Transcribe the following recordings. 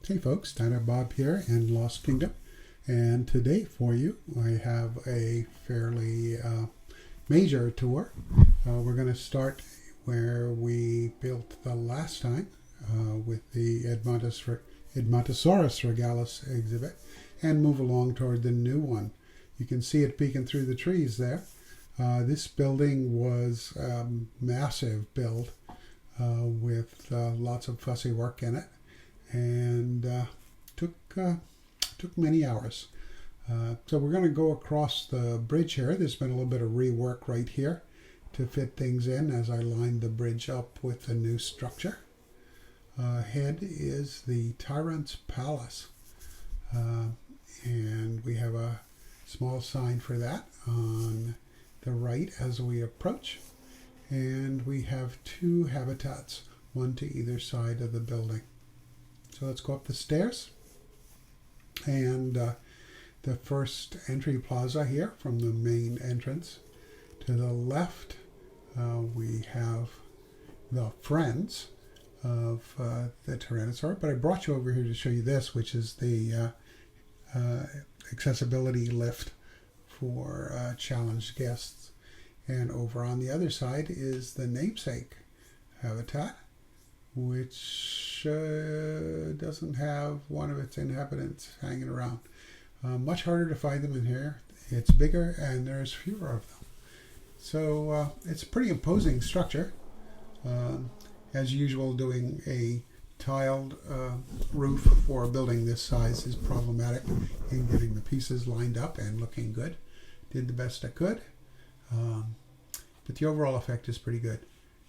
Hey folks, Dino Bob here in Lost Kingdom, and today for you I have a fairly major tour. We're going to start where we built the last time with the Edmontosaurus regalis exhibit and move along toward the new one. You can see it peeking through the trees there. This building was a massive build with lots of fussy work in it, and took many hours. So we're going to go across the bridge here. There's been a little bit of rework right here to fit things in as I lined the bridge up with the new structure. Ahead is the Tyrant's Palace, and we have a small sign for that on the right as we approach, and we have two habitats, one to either side of the building. So let's go up the stairs, and the first entry plaza here from the main entrance. To the left we have the friends of the Tyrannosaurus, but I brought you over here to show you this, which is the accessibility lift for challenged guests. And over on the other side is the namesake habitat, which doesn't have one of its inhabitants hanging around. Much harder to find them in here. It's bigger and there's fewer of them. So it's a pretty imposing structure. As usual, doing a tiled roof for a building this size is problematic in getting the pieces lined up and looking good. Did the best I could, but the overall effect is pretty good.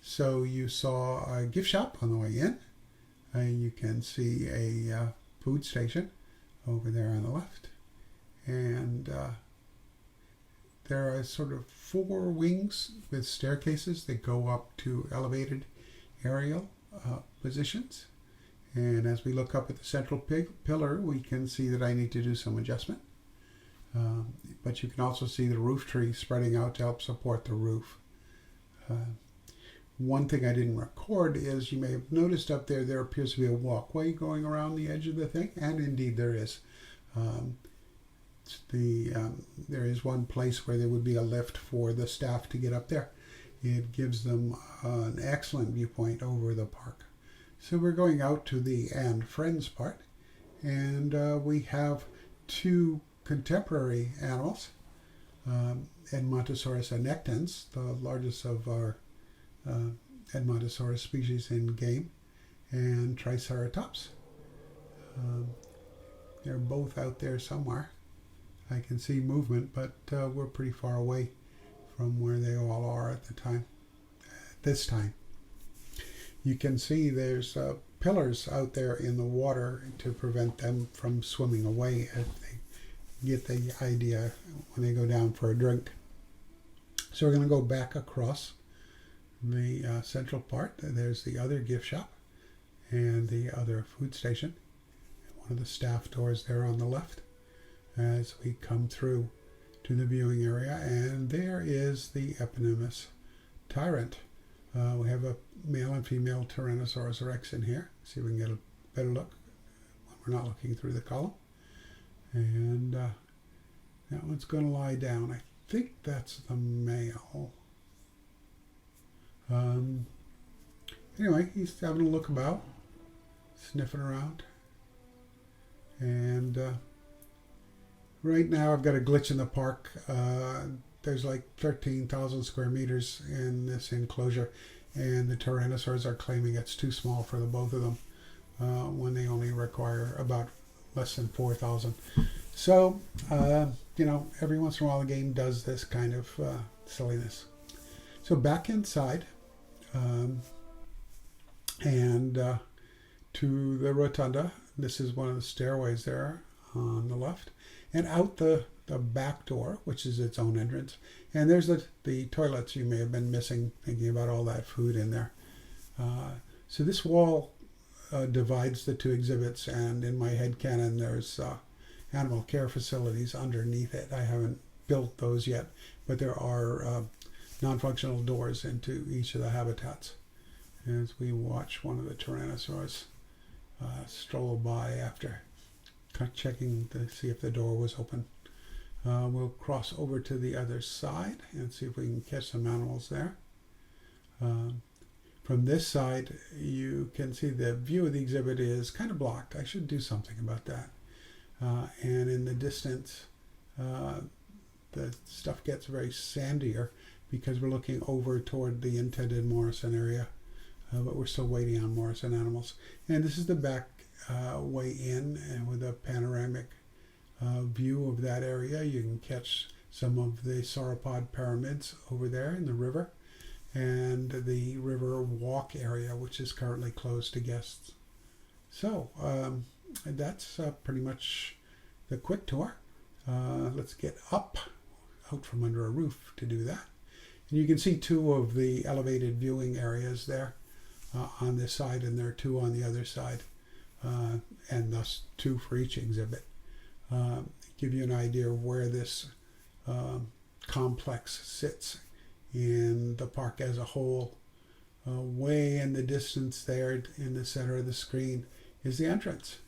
So you saw a gift shop on the way in. You can see a food station over there on the left, and there are sort of four wings with staircases that go up to elevated aerial positions. And as we look up at the central pillar, we can see that I need to do some adjustment. But you can also see the roof tree spreading out to help support the roof. One thing I didn't record is, you may have noticed up there, there appears to be a walkway going around the edge of the thing, and indeed there is. There is one place where there would be a lift for the staff to get up there. It gives them an excellent viewpoint over the park. So we're going out to the and friends part, and we have two contemporary animals, Edmontosaurus annectens, the largest of our Edmontosaurus species in game, and Triceratops. They're both out there somewhere. I can see movement, but we're pretty far away from where they all are at this time. You can see there's pillars out there in the water to prevent them from swimming away as they get the idea when they go down for a drink. So we're going to go back across the central part. There's the other gift shop and the other food station. One of the staff doors there on the left as we come through to the viewing area, and there is the eponymous Tyrant. We have a male and female Tyrannosaurus rex in here. See if we can get a better look when we're not looking through the column. And that one's going to lie down. I think that's the male. Anyway, he's having a look about, sniffing around. And right now I've got a glitch in the park. There's like 13,000 square meters in this enclosure, and the Tyrannosaurs are claiming it's too small for the both of them when they only require about less than 4,000. So, every once in a while the game does this kind of silliness. So back inside, and to the rotunda. This is one of the stairways there on the left, and out the back door, which is its own entrance. And there's the toilets you may have been missing, thinking about all that food in there. So this wall divides the two exhibits, and in my head canon there's animal care facilities underneath it. I haven't built those yet, but there are non-functional doors into each of the habitats as we watch one of the Tyrannosaurus stroll by after checking to see if the door was open. We'll cross over to the other side and see if we can catch some animals there. From this side, you can see the view of the exhibit is kind of blocked. I should do something about that. And in the distance, the stuff gets very sandier because we're looking over toward the intended Morrison area. But we're still waiting on Morrison animals. And this is the back way in, and with a panoramic view of that area. You can catch some of the sauropod pyramids over there in the river, and the river walk area, which is currently closed to guests. So that's pretty much the quick tour. Let's get out from under a roof to do that. And you can see two of the elevated viewing areas there on this side, and there are two on the other side, and thus two for each exhibit. Give you an idea of where this complex sits in the park as a whole. Way in the distance there in the center of the screen is the entrance,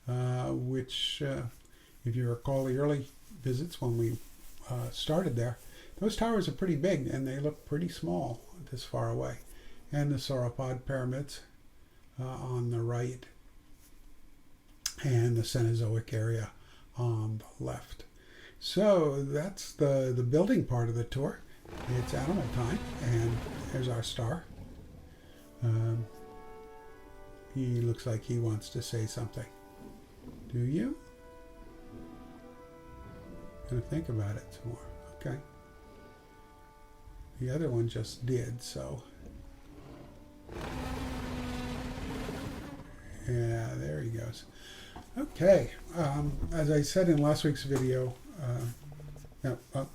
which if you recall the early visits when we started there, those towers are pretty big and they look pretty small this far away. And the sauropod pyramids on the right, and the Cenozoic area on the left. So that's the building part of the tour. It's animal time, and there's our star. He looks like he wants to say something. Do you? Gonna think about it some more. Okay. The other one just did, so. Yeah, there he goes. Okay, as I said in last week's video,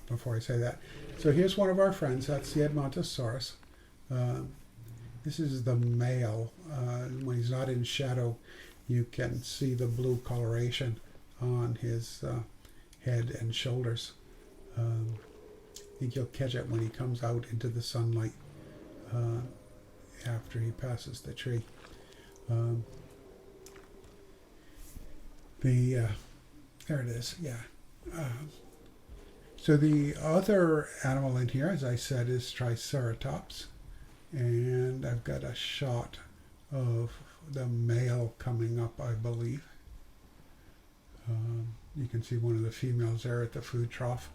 before I say that, so here's one of our friends. That's the Edmontosaurus. This is the male. When he's not in shadow, you can see the blue coloration on his head and shoulders. I think you'll catch it when he comes out into the sunlight after he passes the tree. There it is, yeah. So the other animal in here, as I said, is Triceratops. And I've got a shot of the male coming up, I believe. You can see one of the females there at the food trough.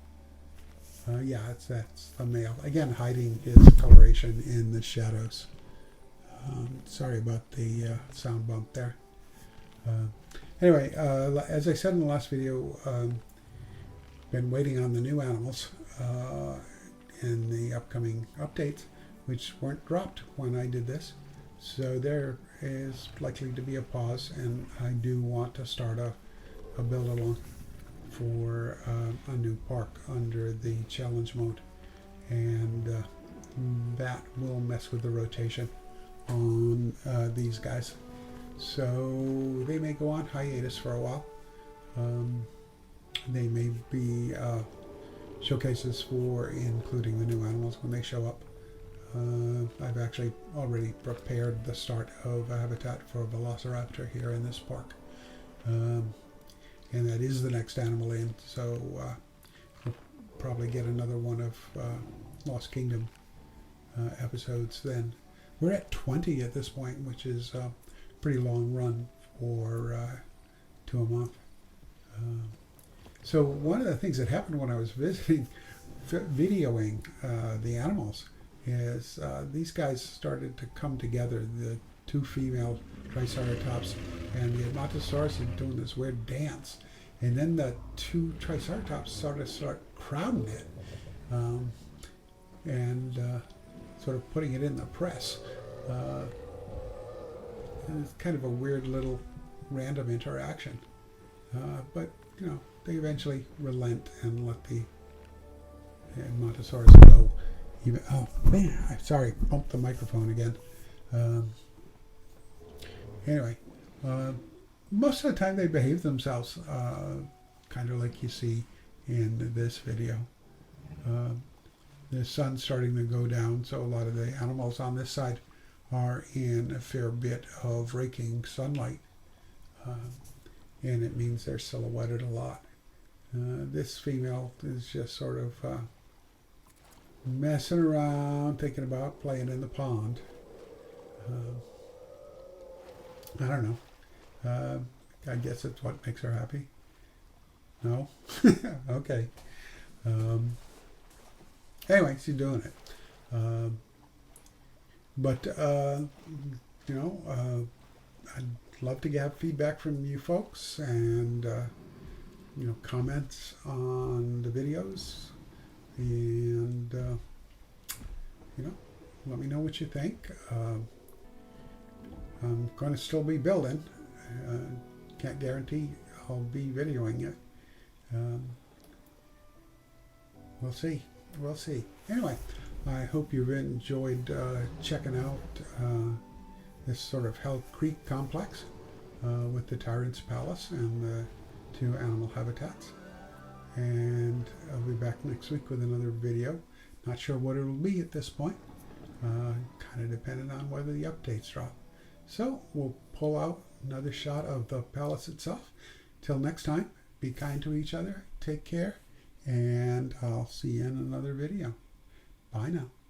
Yeah, that's the male. Again, hiding his coloration in the shadows. Sorry about the sound bump there. Anyway, as I said in the last video, been waiting on the new animals in the upcoming updates, which weren't dropped when I did this. So there is likely to be a pause, and I do want to start a build along for a new park under the challenge mode, and that will mess with the rotation on these guys. So they may go on hiatus for a while. They may be showcases for including the new animals when they show up. I've actually already prepared the start of a habitat for a velociraptor here in this park. And that is the next animal in, so we'll probably get another one of Lost Kingdom episodes then. We're at 20 at this point, which is a pretty long run for 2 a month. So one of the things that happened when I was videoing the animals is these guys started to come together. The 2 female Triceratops and the Edmontosaurus are doing this weird dance, and then the 2 Triceratops start crowding it and sort of putting it in the press. It's kind of a weird little random interaction, but you know, they eventually relent and let the Edmontosaurus go. Oh man, I'm sorry, bumped the microphone again. Anyway, most of the time they behave themselves, kind of like you see in this video. The sun's starting to go down, so a lot of the animals on this side are in a fair bit of raking sunlight and it means they're silhouetted a lot. This female is just sort of messing around, thinking about playing in the pond. I don't know. I guess it's what makes her happy. No? Okay. Anyway, she's doing it. But you know, I'd love to get feedback from you folks, and you know, comments on the videos, and you know, let me know what you think. I'm going to still be building. Can't guarantee I'll be videoing it. We'll see. We'll see. Anyway, I hope you've enjoyed checking out this sort of Hell Creek complex with the Tyrant's Palace and the 2 animal habitats. And I'll be back next week with another video. Not sure what it'll be at this point. Kind of dependent on whether the updates drop. So we'll pull out another shot of the palace itself. Till next time, be kind to each other, take care, and I'll see you in another video. Bye now.